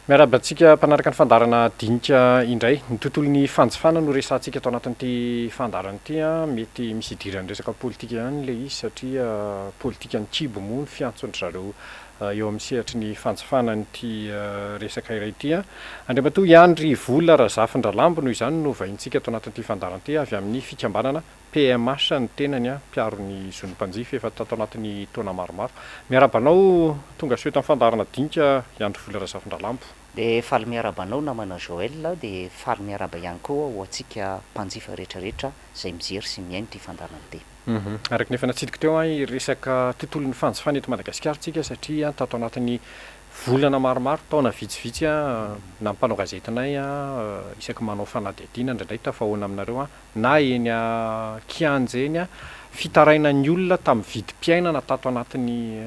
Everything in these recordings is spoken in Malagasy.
Miarabantsika mpanaraka ny fandarana dinika indray ny tontolon'ny fanjifana no resantsika atao anatin'ity fandarana ity mety misy idiran'ny resaka politika ihany ilay izy satria politika ny kibo moa ny fiantson'ny zareo eo amin'ny sehatry ny fanjifana nyity resaka iray ity andriamatoa Andry Vola Razafindralambo no izany no vahintsika atao anatin'ity fandarana ity avy amin'ny fikambanana PMH ny tenany mpiaro-ny zon'ny mpanjifa efa tao anatin'ny taona maromaro. Miarabanao tonga soa eto amin'ny fandarana dinika Andry Vola Razafindralambo. Dia faly miarabanao namana Joël dia faly miaraba ihany koa ho antsika mpanjifa rehetrarehetra izay mijery sy miaino ity fandarana ity. Araka nefa natsidika teo resaka tontolon'ny fanjifana eto Madagasikara tsika satria tato anatin'ny volana maromaro taona vitsivitsy na mpanao gazetinay isaky manao fanadihadiana indraindray tafahoana aminareo na eny kianja eny fitaraina ny olona tamin'ny vidim-piainana tato anatin'ny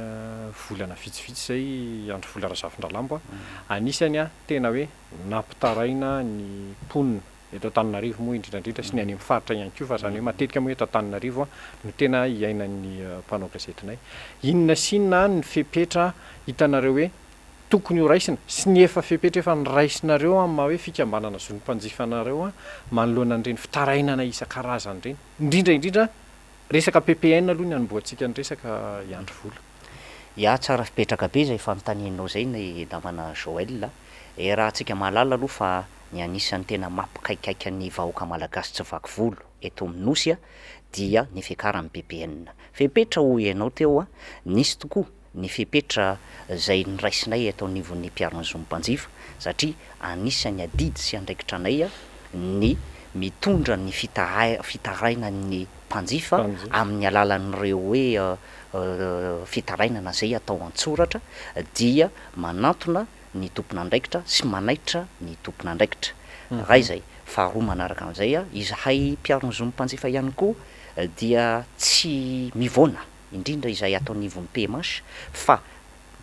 volana vitsivitsy izay Andry Vola Razafindralambo anisany tena hoe nampitaraina ny mponina eto Antananarivo moa indrindrandrindra sy ny any amin'ny faritra ihany koa fa zany hoe matetika moa eto Antananarivo no tena iainan'ny mpanao gazetinay. Inona sinona ny fepetra hitanareo hoe tokony ho raisina sy ny efa fepetra efa niraisinareo amin'ny hoe fikambanana zon'ny mpanjifanareo manoloana an'ireny fitarainana isan-karazany ireny indrindra resaka PPN aloha ny anomboantsika ny resaka Andry Vola. Ia tsara fipetraka be izay fanontanianao izay ny namana Joël raha antsika mahalala aloha fa ny anisan'ny tena mampikaikaika ny vahoaka malagasy tsy vaky volo eto amin'ny nosy dia ny fiakaran'ny PPN. Fepetra ho ianao teo nisy tokoa ny fepetra izay niraisinay eto anivon'ny mpiaro-ny zon'ny mpanjifa satria anisan'ny adidy sy andraikitra anay ny mitondra ny fitaraina ny mpanjifa amin'ny alalan'ireo hoe fitarainana izay atao an-tsoratra dia manantona ny tompon'andraikitra sy manaitra ny tompon'andraikitra. Raha izay faharoa manaraka an'izay izahay mpiaro-ny zon'ny mpanjifa ihany koa dia tsy mivoana indrindra izay atao anivon'ny PMH fa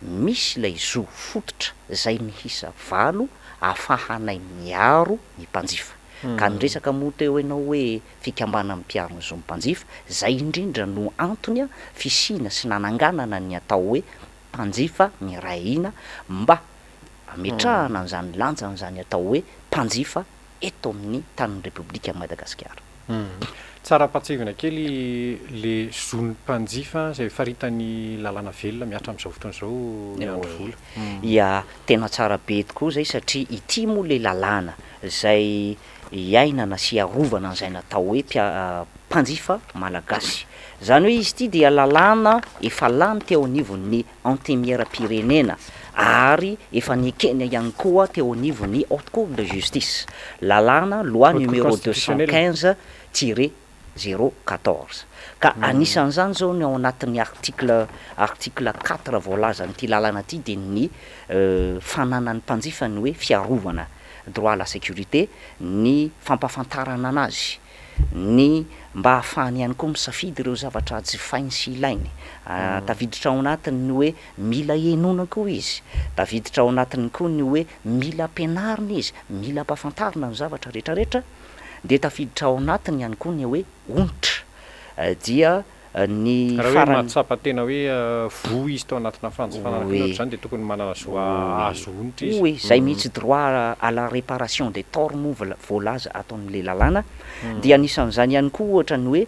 misy ilay zo fototra izay mihisa 8 ahafahanay miaro ny mpanjifa. Ka ny resaka moa teo ianao hoe fikambana amin'ny mpiaro-ny zon'ny mpanjifa izay indrindra no antony fisina sy nananganana ny atao hoe mpanjifa mirahina mba ametrahana an'izany lanjana izany atao hoe mpanjifa eto amin'ny tanin'ny Repoblika Madagasikara. Tsara-pahatsivana kely le zon'ny mpanjifa izay faritany lalàna velona miatra amin'izao fotoan'izao Andry Vola. Ia tena tsara be tokoa izay satria ity moa le lalàna izay iainana sy iarovana an'izay natao hoe mpanjifa malagasy. Zany hoe izy ity dia lalàna efa lany teo anivon'ny antemieram-pirenena ary efa nikena ihany koa teo anivon'ny haute cour de justice. Lalàna loi numéro 215-014. Ka anisan'izany zao ny ao anatin'ny article 4 voalaza n'ity lalàna ity dia ny fananan'ny mpanjifa ny hoe fiarovana droit à la sécurité, ny fampafantarana anazy, ny mba ahafahany ihany koa misafidy ireo zavatra jifainy sy ilainy. Tafiditra ao anatiny ny hoe mila henona koa izy, tafiditra ao anatiny koa ny hoe mila ampianarina izy, mila ampafantarina ny zavatra rehetrarehetra, dia tafiditra ao anatiny ihany koa ny hoe onitra dia ny farany mahatsapa tena hoe voa izy tao anatina fanjifanana zany dia tokony manana azo onitra izy. Oui, zay mihitsy droit à la réparation des torts moa voalaza ataon'le lalàna. Dia anisan'izany ihany koa ohatra ny hoe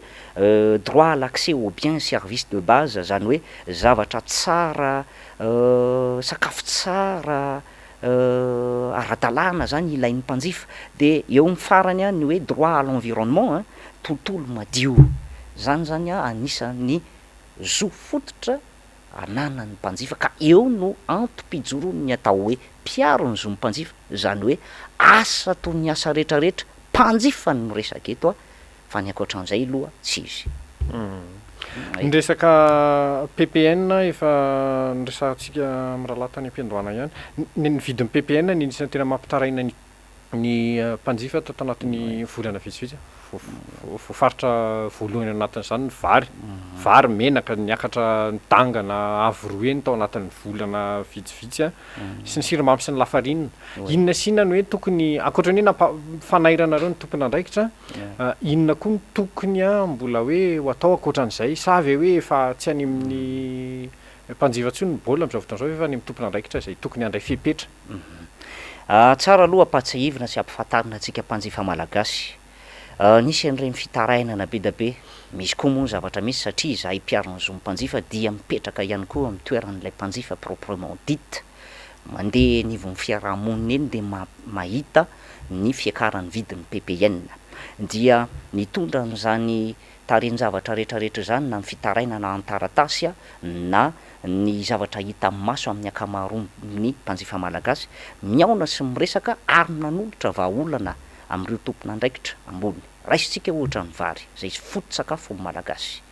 droit à l'accès aux biens et services de base, zany hoe zavatra tsara, sakafo tsara, ara-dalàna zany ilain'ny mpanjifa. Dia eo amin'ny farany ny hoe droit à l'environnement, tontolo madio. Zany anisan'ny zo fototra ananan'ny mpanjifa ka eo no antom-pijoroany ny atao hoe mpiaro-ny zon'ny mpanjifa, zany hoe asa toy ny asa rehetrarehetra mpanjifa no resaka eto fa ny ankoatran'izay aloha tsy izy. Ny resaka PPN efa niresantsika mirahalahy tany am-piandohana ihany. Ny vidin'ny PPN ny anisan'ny tena mampitaraina ny mpanjifa tato anatin'ny volana vitsivitsy. Faritra voalohany anatin'izany ny vary menaka niakatra ny dangana avoroeny tao anatin'ny volana vitsivitsy sy ny siramamy sy ny lafarinina. Inona sinona ny hoe tokony ankoatran'ny hoe fanairanareo ny tompon'andraikitra, inona koa ny tokony mbola hoe ho atao ankoatran'izay sa ve hoe efa tsy any amin'ny mpanjifa intsony ny baolina amin'izao fotoan'izao efa any amin'ny tompon'andraikitra izay tokony handray fepetra. Tsara aloha ampatsahivina sy ampifantarina antsika mpanjifa malagasy. Nisy an'ireny fitarainana be da be, misy koa moa zavatra misy satria zahay mpiarona zo mpanjifa dia mipetraka ihany koa amin'ny toeran'ilay mpanjifa proprement dite. Mandeha nivon'ny fiarahamonina eny de mahita ny fiakaran'ny vidin'ny PPN. Dia nitondra n'izany tarehin-javatra rehetrarehetra zany na ny fitarainana an-taratasy na ny zavatra hita amin'ny maso amin'ny ankamaroan'ny mpanjifa malagasy miaona sy miresaka ary nanolotra vahaolana amin'ireo tompon'andraikitra ambony. Raisitsika ohatra ny vary zay foto-tsakafo ny malagasy.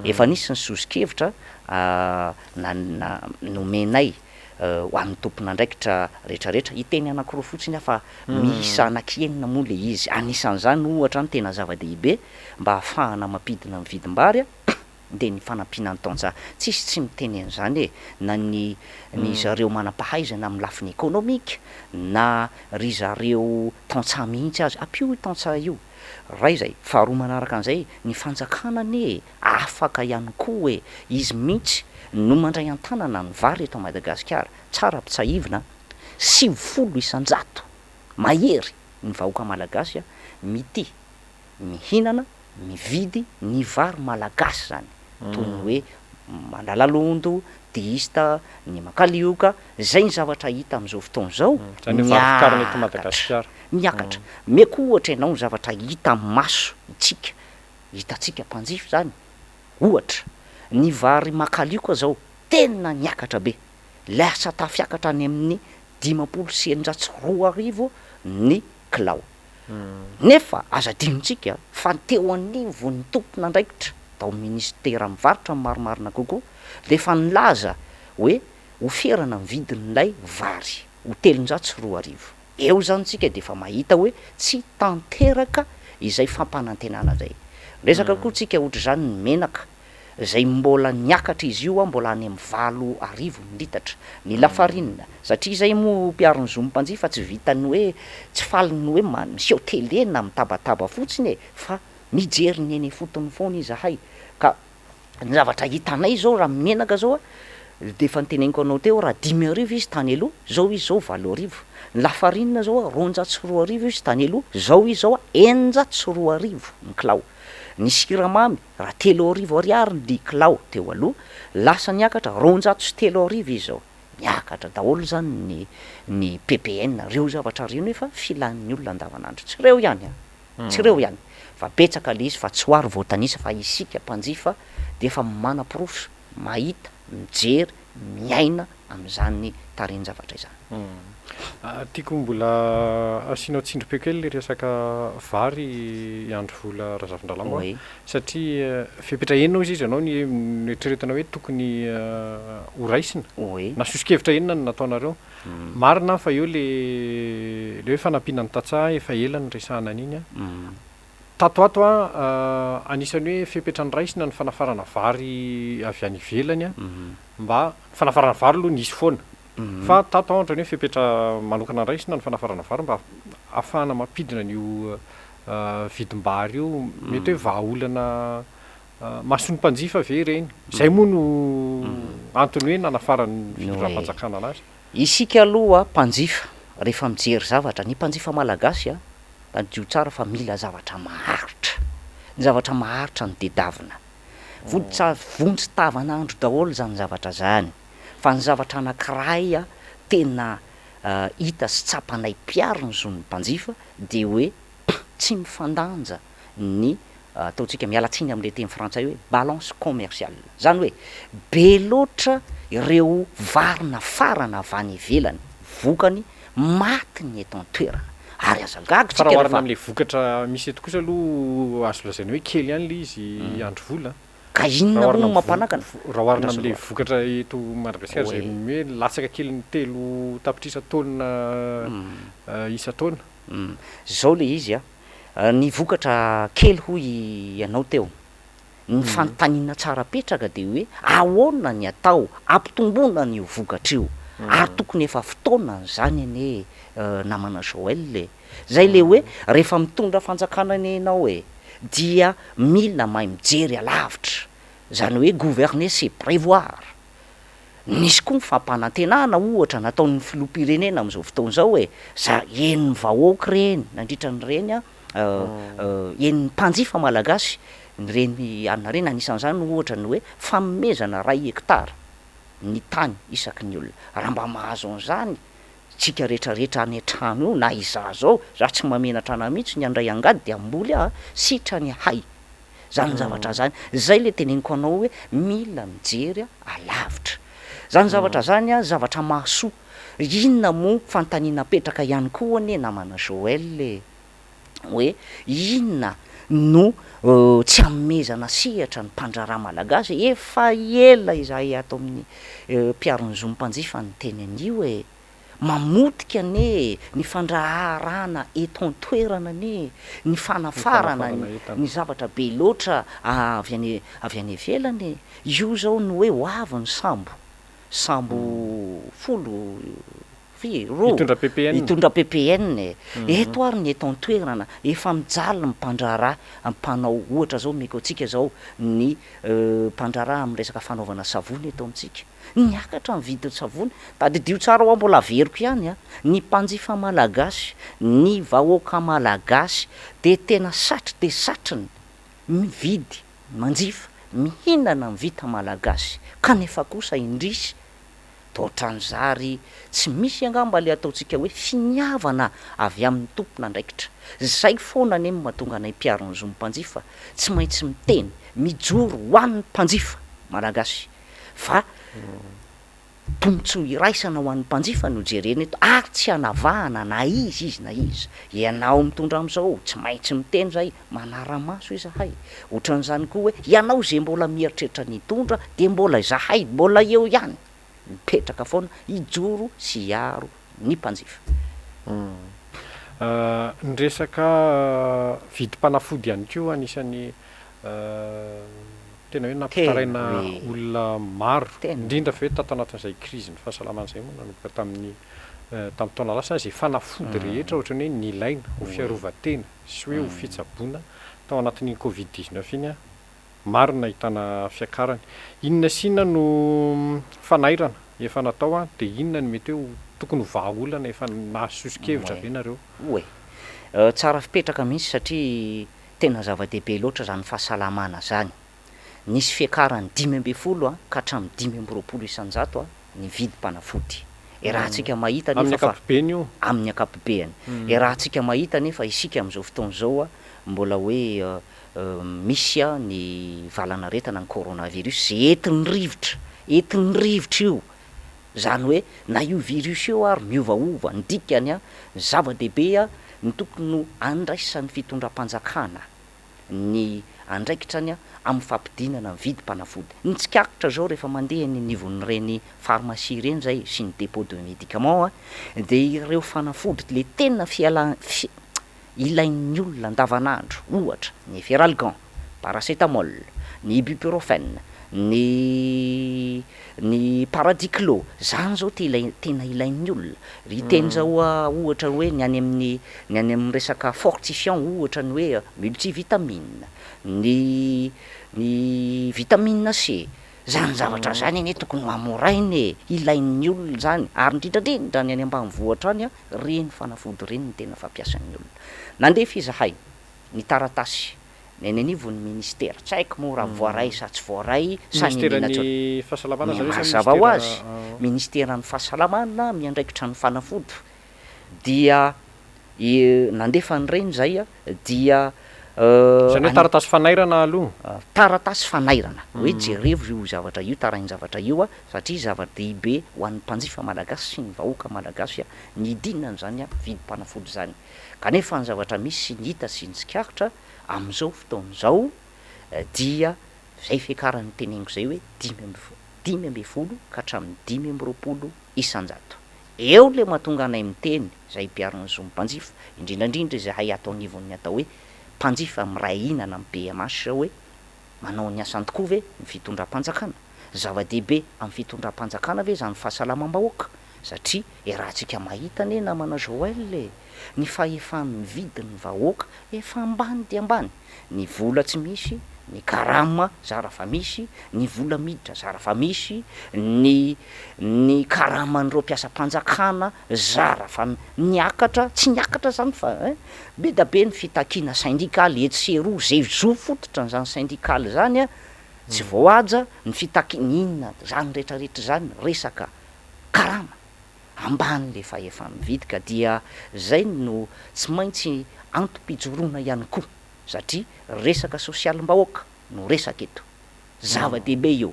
Efa nisy ny sozin-kevitra nomenay ho amin'ny tompon'andraikitra rehetrarehetra hiteny anankiroa fotsiny afa miisa anankienina moa le izy. Anisan'izany ohatra ny tena zava-dehibe mba ahafahana mampidina ny vidim-bary de ny fanampiana ny taon-tsaha. Tsisy tsy miteny an'izany na ny zareo manam-pahaizana amin'ny lafiny économique na ry zareo taon-tsaha mihitsy azy ampio io taon-tsaha io. Ray zay, faharoa manaraka an'izay ny fanjakana afaka ihany koa izy mihitsy no mandray an-tanana ny vary eto Madagasikara. Tsara ampitsahivina 90 isan-jato mahery ny vahoaka malagasy mity mihinana mividy ny vary malagasy zany toy ny hoe mandalalondo, diista, ny makalioka, zay ny zavatra hita amin'izao fotoana zao. Zany eto Madagasikara miakatra. Meko ohatra ianao ny zavatra hita amin'ny maso tsika, hitantsika mpanjifa zany. Ohatra, ny vary makalioka zao tena niakatra be. Lasa tafiakatra any amin'ny 500 ny kilao. Nefa aza adinontsika fa teo anivon'ny tompon'andraikitra tao ministera mivarotra maromarina kokoa de fa nilaza hoe oferana ny vidin'ilay vary ho 340. Eo zany tsika de fa mahita hoe tsy tanteraka izay fampanantenana zay. Resaka koa tsika ohatra zany ny menaka zay mbola niakatra izy io mbola any amin'ny 4,000 litatra ny lafarinina satria zay moa mpiarony zo mpanjifa tsy vitany hoe tsy faliny hoe miseho telena mitabataba fotsiny fa mijery ny eny fotony foana izy ahay. Ka ny zavatra hitanay zao raha menaka zao de fa niteneniko anao teo raha 5,000 izy tany aloha, zao izy zao 4,000. Ny lafarinina zao 220 izy tany aloha, zao izy zao 420 ny kilao. Ny siramamy raha 3,000 ariary ny kilao teo aloha, lasa niakatra 203 izy zao. Miakatra daholo zany ny PPN. Reo zavatra reo nefa filan'ny olona andavanandro. Tsy reo ihany tsy reo ihany fa betsaka le izy fa tsy hoary voatanisa fa isika mpanjifa de efa mana-porofo mahita mijery miaina amin'izany tarehin-javatra izany. Tiako mbola asianao tsindry kely le resaka vary andro vola Razafindalamo satria fipetrahenao izy ianao ny eritreretana hoe tokony ho raisina na sosokevitra enina no nataonareo. Marina fa eo le hoe fanampiana ny tantsaha efa ela ny resahana an'iny tatoato anisan'ny hoe fipetrany raisina ny fanafarana vary avy any ivelany mba fanafarana vary aloha nisy foana. Fa tato ohatrany hoe fipetra manokana raisina ny fanafarana vary mba ahafahana mampidina n'io vidim-bary io mety hoe vahaolana masony mpanjifa ve reny. Zay moa no antony hoe nanafarany fitondram-panjakana anazy. Isika aloha mpanjifa rehefa mijery zavatra ny mpanjifa malagasy dio tsara fa mila zavatra maharitra. Ny zavatra maharitra ny dedavina. Vontsy tavanandro daholo zany zavatra zany. Fa ny zavatra anankiray tena hita sy tsapanay mpiarony zo ny mpanjifa de hoe tsy mifandanja ny ataontsika mialatsiny amin'le teny frantsay hoe balance commerciale. Zany hoe be loatra ireo varina farana avy any ivelany vokany maty ny eto an-toerana ary azagago fa raha oharina amin'le vokatra misy eto kosa aloha azo lazaina hoe kely ihany le izy andro vola. Ka inona moa mampanakana raha oharina amin'le vokatra eto Madagasikara zay hoe latsaka kely ny 3 tapitrisa taona isa-taona. Zao le izy ny vokatra kely hoy ianao teo ny fanontaniana tsara petraka de hoe ahoana ny atao ampitomboana n'io vokatra io ary tokony efa fotoana zany ane namana Joël zay le hoe rehefa mitondra fanjakana anao dia mila mahay mijery alavitra. Zany hoe gouverner c'est prévoir. nisy koa mifampanantenana ohatra nataon'ny filoham-pirenena am'izao fotoan'izao hoe za eniny vahoaka reny nandritran'reny eniny mpanjifa malagasy reny anina reny anisan'izany ohatra ny hoe famomezana 2 hektara ny tany isaky ny olona raha mba mahazo an'izany tsika rehetrarehetra any an-trano io na iza zao za tsy mamenatrana mihitsy ny andray angady de amboly sitra ny hay zany zavatra zany zay le teneniko anao hoe mila mijery alavitra zany zavatra zany zavatra mahasoa inona mo fantaniana petraka ihany koa ane namana Joël le hoe inona no tsy amezana sehatra ny mpandraraha malagasy efa ela izahay ato amin'ny mpiaron'ny zomimpanjifa ny teny an'io hoe mamotika ane ny fandraharana eto an-toerana ane ny fanafarana ny zavatra be loatra avy any ivelany io zao no hoe hoavy ny sambo folo hitondra PPN eto ary ny eto an-toerana efa mijaly ny mpandraraha ampanao ohatra zao meko atsika zao ny mpandraraha amin'ny resaka fanaovana savony eto amintsika niakatra ny vidin'ny savony tadidio tsara ho mbola veriko ihany ny mpanjifa malagasy ny vahoaka malagasy de tena satry de satriny mividy manjifa mihinana ny vita malagasy kanefa kosa indrisy tohatran'zary tsy misy angamba le ataontsika hoe finiavana avy amin'ny tompona ndraikitra zay foana ane mahatonga anay mpiaron'ny zomimpanjifa tsy maintsy miteny mijoro ho an'ny mpanjifa malagasy fa tombotsoa iraisana ho an'ny mpanjifa no jereny eto ary tsy anavahana na izy na izy ianao mitondra am'izao tsy maintsy miteny zay manara-maso izahay ohatran'izany koa hoe ianao zay mbola mieritreritra nitondra de mbola izahay mbola eo ihany mipetraka foana ijoro sy iaro ny mpanjifa ny resaka vidim-panafody ihany koa anisan'ny tena hoe nampitaraina olona maro indrindra fa hoe tato anatin'izay krizy ny fahasalamana zay moa nanomboka tamin'ny tamin'ny taona lasa zay fanafody rehetra ohatrany hoe nilaina ho fiarovan-tena sy hoe ho fitsaboana tao anatin'iny Covid-19 iny maro nahitana fiakarany inona sina no fanairana efa natao de inona ny mety hoe tokony vahaolana efa nahasosikevitra ve nareo oe tsara fipetraka mihitsy satria tena zava-dehibe loatra zany fahasalamana zany nisy fiakarany 520 ka hatramin'ny 520 isanjato ny vidim-panafody raha tsika mahita amin'ny ankapobeny io amin'ny ankapobeny raha tsika mahita nefa isika am'izao fotoana zao mbola hoe misy ny valana retana ny coronavirus zay entin'ny rivotra io zany hoe na io virus io ary miovaova ny dikany zava-dehibe ny tokony andraisan'ny fitondram-panjakana ny andraikitrany amin'ny fampidinana ny vidim-panafody ny tsikakitra zao rehefa mandeha ny nivon'ny reny pharmacie reny zay sy ny dépôt de médicament de ireo fanafody le tena ilain'ny olona andavanandro ohatra ny Feralgan, paracétamol, ny ibuprofène, ny paradiclo zany zao tena ilain'ny olona ry teny zao ohatra hoe ny any amin'ny resaka fortifiant ohatra ny hoe multivitamine ny vitamine C zany zavatra zany ane tokony mamorainy ilain'ny olona zany ary indrindrandrindra ny any ambanivohitra any reny fanafody reny ny tena fampiasan'ny olona nandefa izahay ny taratasy ny anivon'ny ministera tsy haiko moa raha voaray sa tsy voaray ministeran'ny fahasalamana mazava ho azy ministeran'ny fahasalamana miandraikitra ny fanafody dia nandefa ny reny zay dia zany hoe taratasy fanairana aloha taratasy fanairana hoe jerevo io zavatra io tarainy zavatra io satria zava-dehibe ho an'ny mpanjifa malagasy sy ny vahoaka malagasy ny idinany zany vidim-panafody zany kanefa ny zavatra misy ny hita sy ny tsikaritra am'izao fotoan'izao dia zay fiakarany teneniko zay hoe 520 ka hatramin'ny 520 isanjato eo le mahatonga anay miteny zay mpiaron'ny zomimpanjifa indrindrandrindra zahay atao anivon'ny atao hoe mpanjifa miray hinana amin'ny BMH hoe manao ny asany tokoa ve ny fitondram-panjakana zava-dehibe amin'ny fitondram-panjakana ve zany fahasalamam-bahoaka satria raha tsika mahita ane namana Joël ny fahefan'ny vidin'ny vahoaka efa ambany de ambany ny vola tsy misy ny karama zara fa misy, ny vola miditra zara fa misy, ny karaman'ireo mpiasa-panjakana zara fa niakatra tsy niakatra zany fa be da be ny fitakiana syndikaly etseroa zay zo fototra n'zany syndikaly zany a tsy voahaja ny fitakiana inona zany rehetrarehetra zany resaka karama amban'le fa efa mividika dia zay no tsy maintsy antom-pijoroana ihany koa satria resaka sosialim-bahoaka no resaka eto zava-dehibe io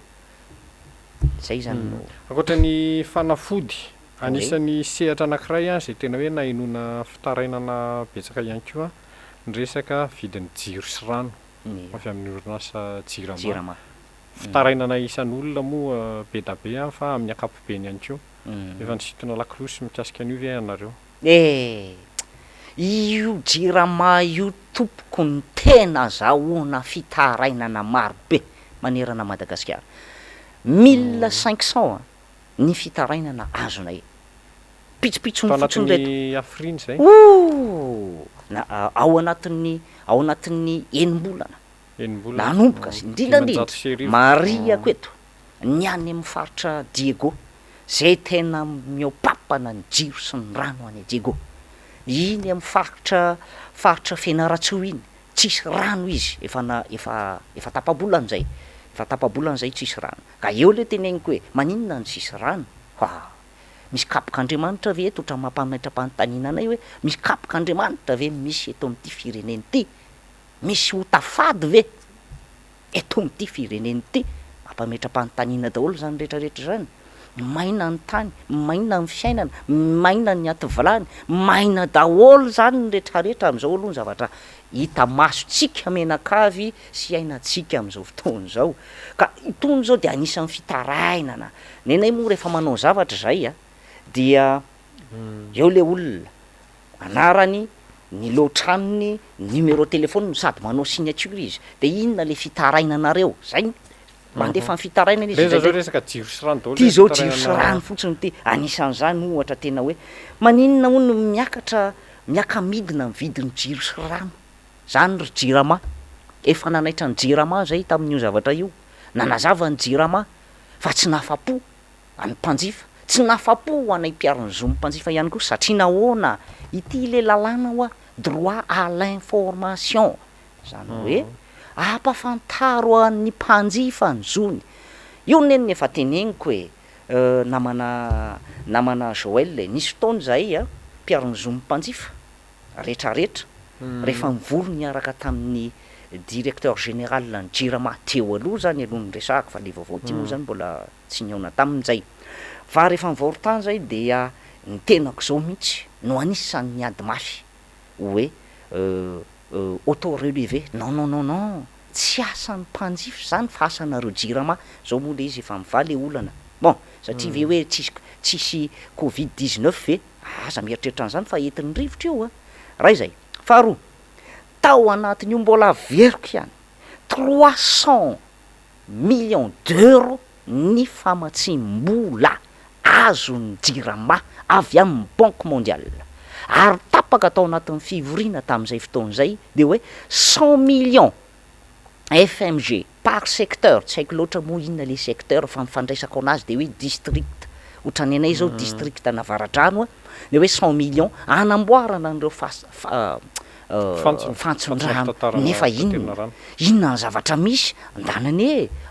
zay zany no ankoatra ny fanafody anisan'ny sehatra anankiray a zay tena hoe nainona fitarainana betsaka ihany koa ny resaka vidin'ny jiro sy rano avy amin'ny orinasa jirama fitarainana isan'olona moa be da be a fa amin'ny ankapobeny ihany koa efa nisitona lakolosy mikasika an'io ve ianareo io jirama io tompoko ny tena zahoana fitarainana maro be manerana Madagasikara 1500 ny fitarainana azonay pitsopitsony fotsiny reto afriny zay ao anatin'ny enim-bolana nanomboka zy indrindrandrindra mariako eto ny any amin'ny faritra Diego zay tena miopapana ny jiro sy ny rano any Diego iny amin'ny faritra Fianaratsoa iny tsisy rano izy efa tapabolana zay tsisy rano ka eo le teneniko hoe maninona ny tsisy rano misy kapok'Andriamanitra ve eto otra mampametra-panontaniana anay hoe misy kapok'Andriamanitra ve misy eto amin'ity fireneny ity misy hotafady ve eto amin'ity fireneny ity mampametra-panontaniana daholo zany rehetrarehetra zany maina ny tany maina ny fiainana maina ny ativilany maina daholo zany ny rehetrarehetra am'izao aloha ny zavatra hita masotsika menakavy sy ainatsika am'izao fotoana zao ka itony zao de anisan'ny fitarainana nenay moa rehefa manao zavatra zay a dia eo le olona anarany ny lotranony numéro telefôny sady manao signature izy de inona le fitarainanareo zay mandefa ny fitarainana izy zao resaka jiro sy rano daholo ty zao jiro sy rano fotsiny ty anisan'izany ohatra tena hoe maninona hono miaka-midina ny vidiny jiro sy rano zany ry jirama efa nanaitra ny jirama zay tamin'io zavatra io nanazava ny jirama fa tsy nafapo any mpanjifa tsy nafapo anay mpiarony zo mpanjifa ihany koa satria nahoana ity le lalàna hoa droit à l'information zany hoe apafantaro an'ny mpanjifa ny zony io neniny efa teneniko hoe namana Joël nisy fotoana zahay a mpiarony zo mpanjifa rehetrarehetra rehefa mivory niaraka tamin'ny directeur général ny jirama teo aloha zany aloha ny resahako fa le vaovao ty moa zany mbola tsy niaona tamin'izay fa rehefa mivory tany zay dia ny tenako zao mihitsy no anisan'ny niady mafy hoe auto relevé non tsy asan'ny mpanjify zany fa asanareo jirama zao moa le izy efa mivaly olana bon satria ve hoe tsisy covid-19 ve aza mieritreritra an'izany fa entin'ny rivotra io a raha izay faharoa tao anatin'io mbola veriko ihany 300 millions d'euros ny famatsim-bola azon'ny jirama avy amin'ny banque mondiale ary tapaka tao anatin'ny fivoriana tamin'izay fotoan'izay de hoe 100 millions FMG par secteur tsy haiko loatra moa inona le secteur fa mifandraisako anazy de hoe district ohatrany anay zao district Navaratrano de hoe 100 millions anamboarana an'ireo fantson-drano nefa inona ny zavatra misy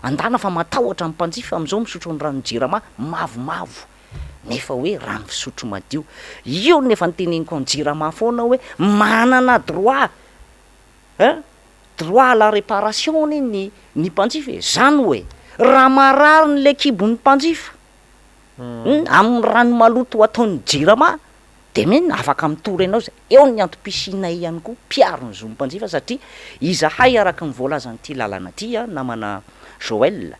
andana fa matahotra ny mpanjifa am'izao misotro ny rano jirama mavomavo nefa hoe rano fisotro madio io nefa nyteneniko ny jirama foana hoe manana droit droit à la réparation ny mpanjifa zany hoe raha marary ny le kibon'ny mpanjifa amin'ny rano maloto ataon'ny jirama de mena afaka mitory anao zay eo ny antom-pisinay ihany koa mpiarony zo mpanjifa satria izahay araka ny voalazan'ity lalana ty a namana Joël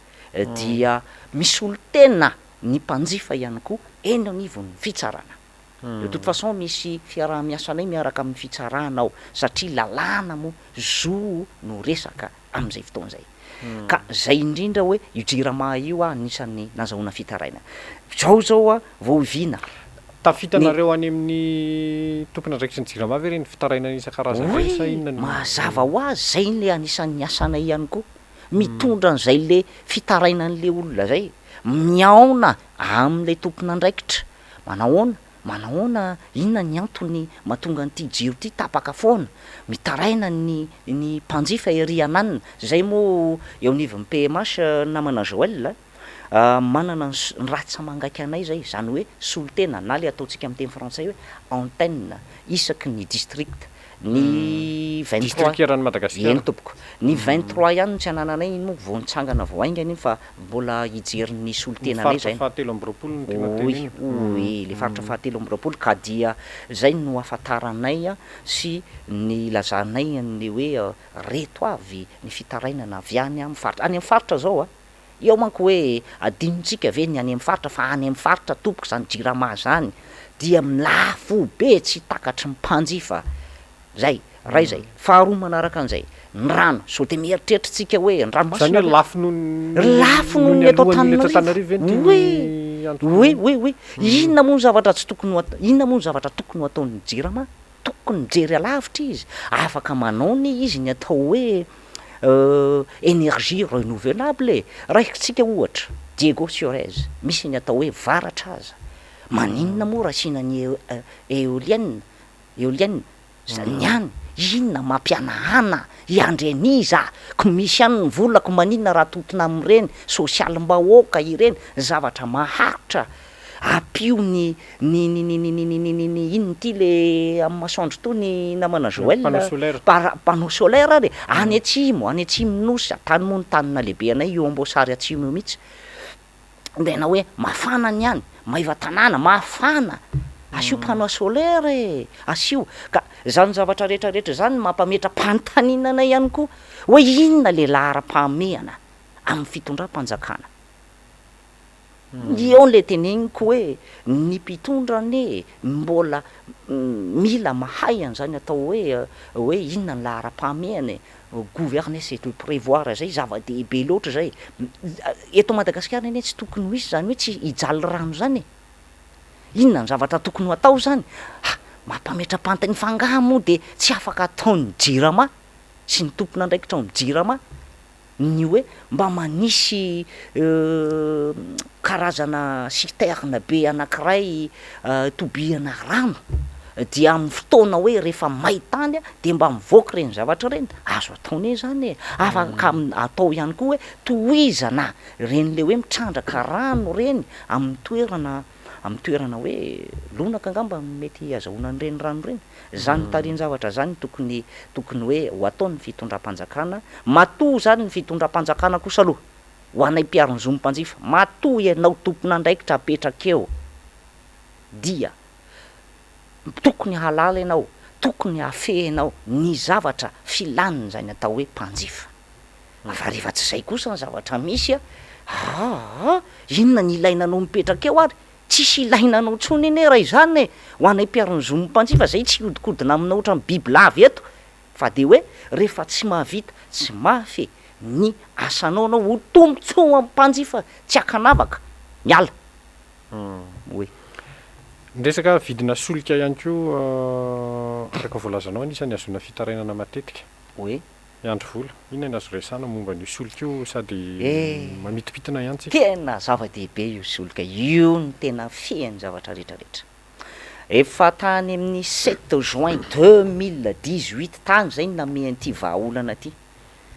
dia misy olo tena ny mpanjifa ihany koa eny anivon'ny fitsarana de toute façon misy fiaraha-miasanay miaraka amin'ny fitsarana ao satria lalàna moa zo no resaka am'izay fotoan'izay ka zay indrindra hoe io jirama io a anisan'ny nazahoana fitaraina zao a vao ivina tafitanareo any amin'ny tompona ndraikitry ny jirama ve reny fitarainana isan-karazany reny sa inona ny mazava ho azy zay le anisan'ny asanay ihany koa mitondra an'izay le fitarainan'le olona zay miaona am'le tompona ndraikitra manahoana inona ny antony mahatonga an'ity jiro ty tapaka foana mitaraina ny mpanjifa ery ananina zay moa eo anivon'ny PMH namana Joël manana ny ratsy mangaiky anay zay zany hoe solitena na le ataontsika amin'ny teny frantsay hoe antenne isaky ny district ny 23 rany Madagasikara eny tompoko ny 23 ihany tsy anananay iny moa vao nitsangana vao aingany iny fa mbola hijerin'ny solitena anay zay fahatelo amby roapolo ny tena teny oui le faritra fahatelo amby roapolo ka dia zay no afantaranay sy ny lazanay ny hoe reto avy ny fitarainana avy any amin'ny faritra any amin'ny faritra zao eo manko hoe adinontsika ve ny any amin'ny faritra fa any amin'ny faritra tompoko zany jirama zany dia milafo be tsy takatry ny mpanjifa zay ray zay faharoa manaraka an'izay ny rano so de mieritreritritsika hoe ny ranomasina lafo nohony eto Antananarivo oui inona moa ny zavatra tsy tokony inona moa ny zavatra tokony ho ataon'ny jirama tokony mijery alavitra izy afaka manao ny izy ny atao hoe énergie renouvelable raikitsika ohatra Diego Suarez misy ny atao hoe varatra aza maninona moa raha sinany éolienne zany ihany inona mampianahana iandreniza ko misy ihany ny volako maninona raha totona amin'ireny sosialim-bahoaka ireny zavatra maharitra apio ny inony ty le amin'ny masoandro to ny namana Joël panneau solaire ary any atsimo nosy tany moa ny tanina lehibe anay eo Amboasary atsimo eo mihitsy ndena hoe mafana ny any maiva tanàna mafana asio panneau solaire asio ka zany zavatra rehetrarehetra zany mampametram-panotaninana ihany koa hoe inona le lahara-pahamehana amin'ny fitondram-panjakana eo le tenegniko hoe ny mpitondra mbola mila mahay an'izany atao hoe inona ny lahara-pahamehana gouverner c'est de prévoir zay zava-dehibe loatra zay eto Madagasikara eny tsy tokony ho isy zany hoe tsy hijaly rano zany inona ny zavatra tokony ho atao zany mampametram-pantany fangaha moa de tsy afaka ataon'ny jirama sy ny tompona ndraikitra amin'ny jirama ny hoe mba manisy karazana citerne be anankiray tobihana rano dia amin'ny fotoana hoe rehefa maitany de mba mivoaka reny zavatra reny azo ataone zany afaka atao ihany koa hoe tohizana reny le hoe mitrandraka rano reny amin'ny toerana hoe lonaka angamba mety azahoana an'ireny rano reny zany tariny zavatra zany tokony hoe ho ataony ny fitondram-panjakana matoa zany ny fitondram-panjakana kosa aloha ho anay mpiaro-ny zo mpanjifa matoa ianao tompona ndraikitra apetraka eo dia tokony halala ianao tokony hafehinao ny zavatra filaniny zany atao hoe mpanjifa fa rehefa tsy zay kosa ny zavatra misy inona ny ilainanao mipetraka eo ary tsisy ilainanao tsony eny raha izany ho anay mpiaro-ny zo mpanjifa zay tsy hodikodina amina ohatra ny bibilava eto fa de hoe rehefa tsy mahavita tsy mafy ny asanao anao ho tombontsoa amin'ny mpanjifa tsy akanavaka miala oe Resaka vidina solika ihany koa araka voalazanao anisany azona fitarainana matetika oe andro vola inona ny azo resana momba ny solika io sady mamitipitina ihany tsika tena zava-dehibe io solika io ny tena fihany zavatra rehetrarehetra efa tany amin'ny 7 juin 2018 tany zay namen'ity vahaolana ty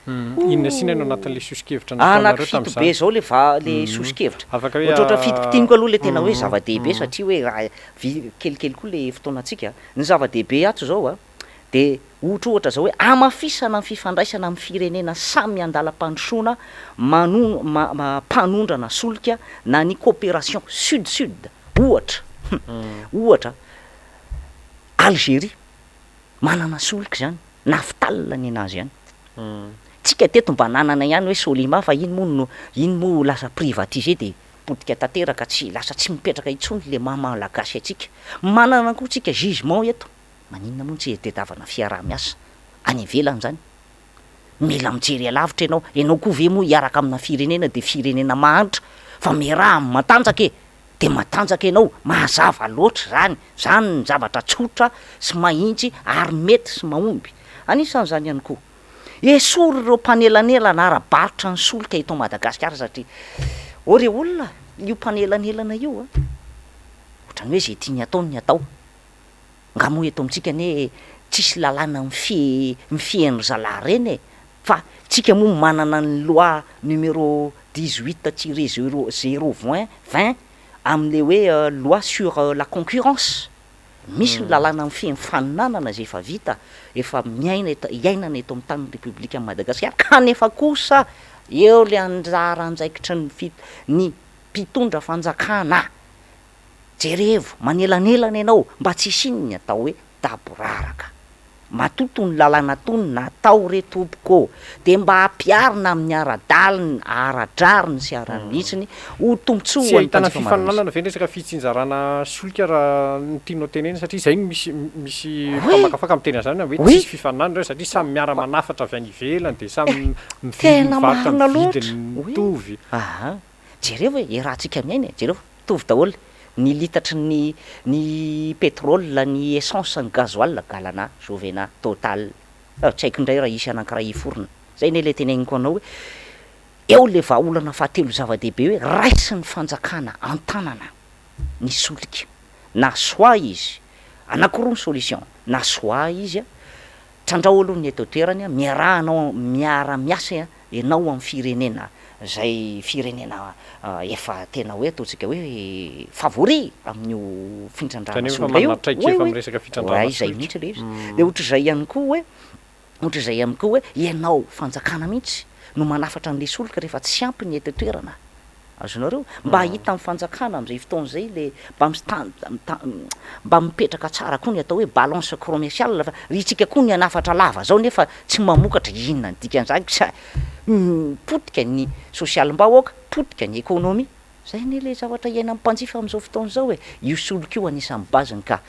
inona sina no anatin'le sosikevitra anaky fito be zao le sosikevitra ohatrohatra fitopitiniko aloha le tena hoe zava-dehibe satria hoe raha kelikely koa le fotoanatsika ny zava-dehibe ato zao de ohatra zao hoe amafisana ny fifandraisana amin'ny firenena samy andalam-pandrosoana mpanondrana solika na ny coopération sud ohatra Algérie manana solika zany naftalina ny anazy ihany tsika teto mba nanana ihany hoe Solima fa iny moa lasa privatisé de potika tanteraka lasa tsy mipetraka itsony le malagasy atsika manana koa tsika jugement eto maninona moa tsy tedavana fiaraha-miasa any ivelany zany mila mijery alavitra ianao koa ve moa hiaraka amina firenena de firenena mahantra fa meraha matanjaka de matanjaka ianao mahazava loatra zany ny zavatra tsotra sy mahitsy ary mety sy mahomby anisan'zany ihany koa esory ireo mpanelanelana ara-barotra ny solika eto Madagasikara satria ore olona io mpanelanelana io ohatrany hoe zay tiany ataony ny atao ngamo eto amintsika ne tsisy lalàna mifiendry zalahy reny fa tsika moa manana ny loi numéro 18-0/20 am'le hoe loi sur la concurrence misy ny lalàna mifehy faninanana zay efa vita efa iainana eto amin'ny tanin'ny République Madagasikara kanefa kosa eo le anjara anjaikitra ny mpitondra fanjakana jerevo manelanelana ianao mba tsy isinony atao hoe daboraraka matoto ny lalàna tony natao retoboko de mba ampiarina amin'ny ara-daliny ara-drariny sy ara-mihitsiny ho tombontsoa tsy ahitana fifaninanana ve resaka fitsinjarana solika raha ny tianao tenena satria zay misy famakafaka amin'ny tena zany hoe tsisy fifaninana reo satria samy miara-manafatra avy any ivelany de samy tena marina loatra mitovy jereo hoe rahantsika amin'ny aina jereo mitovy daholo ny litatry ny pétrole ny essence ny gazoil galana Jovena Total tsy haiko indray raha isy anankiray iforona zay ne le tenegniko anao hoe eo le vahaolana fahatelo zava-dehibe hoe raisy ny fanjakana an-tanana ny solika na soit izy anankiroa ny solution na soit izy trandraho aloha ny eto toerany miarahanao miara-miasa ianao amin'ny firenena zay firenena efa tena hoe ataontsika hoe favori amin'io fitrandrana solika io zay mihitsy le izy de ohatr'izay ihany koa hoe ianao fanjakana mihitsy no manafatra an'le solika rehefa tsy ampy ny eto toerana azonareo mba hita amin'ny fanjakana am'izay fotoana zay le mba mipetraka tsara koa ny atao hoe balance commerciale fa ritsika koa ny anafatra lava zao nefa tsy mamokatra inona ny dikan'izany potika ny social-mbahoaka potika ny économie zay ne le zavatra iaina am'mpanjifa am'izao fotoana zao hoe io solika io anisan'ny baziny ka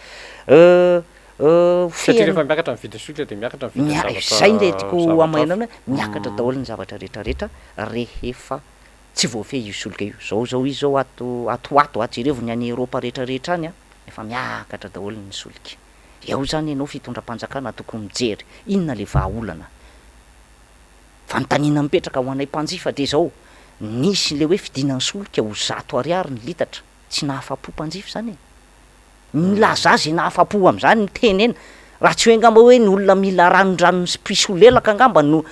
satria rehefa miakatra ny vidiny solika de miakatra ny vidiny zavatra zay nde tiako amainana miakatra daholo ny zavatra rehetrarehetra rehefa tsy voafehy io solika io zao izy zao ato jerevo ny any Eropa rehetrarehetra any efa miakatra daholo ny solika eo zany ianao fitondram-panjakana tokony mijery inona le vahaolana fanontaniana mipetraka ho anay mpanjifa de zao nisy le hoe fidinany solika ho 100 ny litatra tsy nahafapo mpanjifa zany milaza azy nahafapo am'zany mitenena raha tsy hoe ngamba hoe ny olona mila ranondranony sy pisolelaka angamba no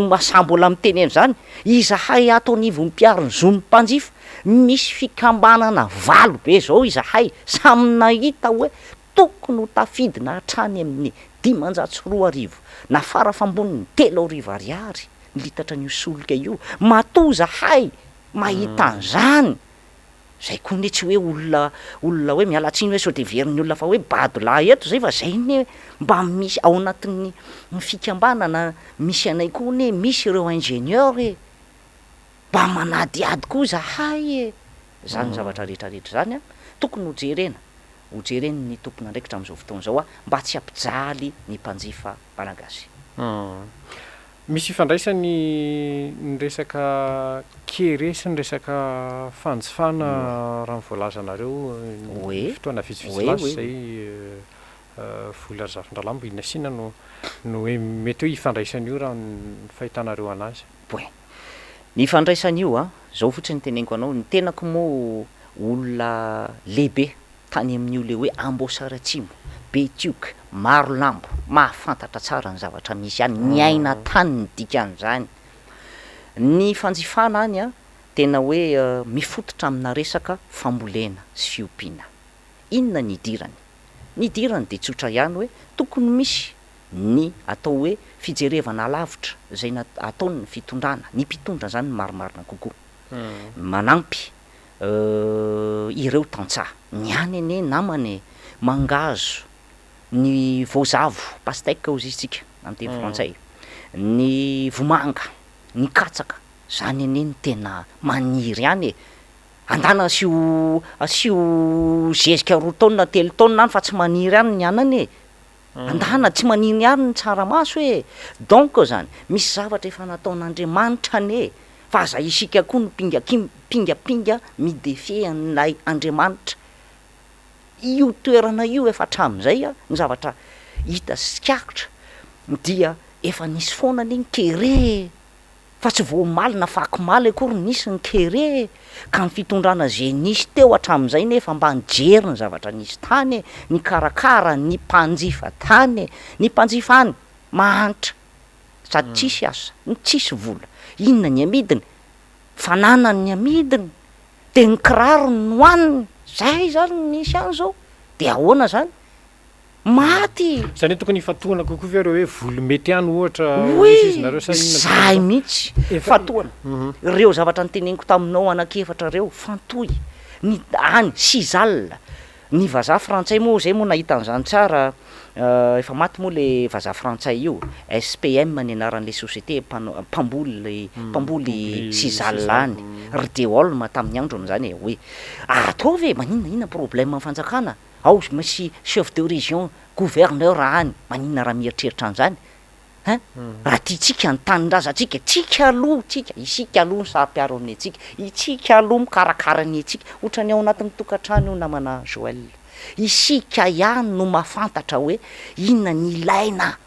masambola mitenena zany izahay ato anivon'mpiariny zomy mpanjifa misy fikambanana 8 be zao izahay samy nahita hoe tokony ho tafidina hatrany amin'ny 540 na fara famboniny 3 ariary litatra n'io solika io matoa zahay mahita an'zany zay koa ne tsy hoe olona hoe mialatsiny hoe sao de veriny olona fa hoe badolahy eto zay fa zay ne mba misy ao anatin'ny fikambanana misy anay koa ne misy ireo ingénieur mba manadiady koa zahay zany zavatra rehetrarehetra zany tokony hojereny ny tompona ndraikitra am'izao fotoana zao mba tsy ampijaly ny mpanjifa malagasy misy ifandraisany ny resaka kere sy ny resaka fanjifana raha mivoalazanareo fotoana vitsivitsy zay vola ry Zafindralambo inasina no hoe mety hoe ifandraisan'io raha ny fahitanareo anazy ny ifandraisan'io zao fotsiny ny teneniko anao ny tenako moa olona lehibe tany amin'io le hoe Ambosaratsimo Betioka maro lambo mahafantatra tsara ny zavatra misy any ny aina tany ny dikan'izany ny fanjifana any tena hoe mifototra amina resaka fambolena sy fiompiana inona ny idirany de tsotra ihany hoe tokony misy ny atao hoe fijerevana lavitra zay ataony ny fitondrana ny mpitondra zany ny marimarina kokoa manampy ireo tantsaha ny any ane namany mangazo ny voazavo pastèque ozytsika amin'ny teny frantsay ny vomanga ny katsaka zany ane ny tena maniry any andana asio zezika 2 taona 3 taona any fa tsy maniry any ny anany andana tsy maniry any ny tsaramaso donc zany misy zavatra efa nataon'Andriamanitra ane fa za isika koa no pingapinga midefie anay Andriamanitra. Io toerana io efa hatramin'izay a ny zavatra hita sikarotra dia efa nisy foana ny kere fa tsy voamaly na fakomaly akory nisy ny kere ka ny fitondrana zay nisy teo hatramin'izay nefa mba nijery ny zavatra nisy tany ny karakara ny mpanjifa tany ny mpanjifa any mahantra sady tsisy asa ny tsisy vola inona ny amidiny fananany ny amidiny de ny kiraro ny hoaniny zay zany misy any zao de ahoana zany maty zany tokony ifatohana kokoa ve reo hoe volo mety any ohatra nareo zay mihitsy fatohana reo zavatra nyteneniko taminao anakefatra reo fantoy ny any sizal ny vazaha frantsay moa zay moa nahita an'izany tsara efa maty moa le vazaha frantsay io SPM ny anaran'le société mpamboly sizal any Rdeolma tamin'ny andro am'zany hoe ataovy maninona problème amin'ny fanjakana ao misy chef de région gouverneur any maninona raha mieritreritra an'izany raha tiatsika ny tanindrazatsika tsika aloha tsika isika aloha ny sary-piaro amin'ny atsika itsika aloha mikarakara ny atsika ohatrany ao anatin'ny tokantrano io namana Joël isika ihany no mahafantatra hoe inona ny ilaina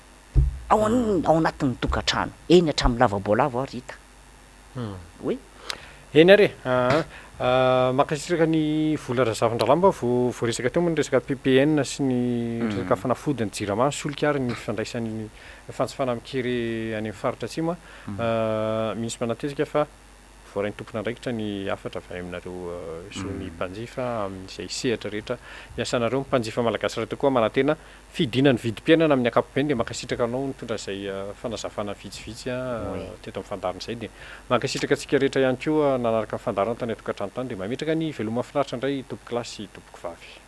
ao anatin'ny tokantrano eny hatramin'ny lavaboalavo ary hita hoe eny are makasiraka ny vola razavin-dralamba voaresaka teo moa ny resaka PPN sy ny resaka fanafody ny jirama solika ary ny fandraisan'ny fantsifana mikere any amin'ny faritra atsimo misy manatesika fa voarain'ny tompona andraikitra ny afatra avy aminareo so ny mpanjifa amin'izay sehatra rehetra iasanareo mpanjifa malagasy raha tokoa manantena fidinany vidim-piainana amin'ny ankapobeny de makasitraka anao mitondra izay fanazavana vitsivitsy teto amin'ny fandarin'izay de makasitraka antsika rehetra ihany koa nanaraka ny fandarana tany atokantrano tany de mametraka ny veloma finaritra indray tompo kilasy tompoko vavy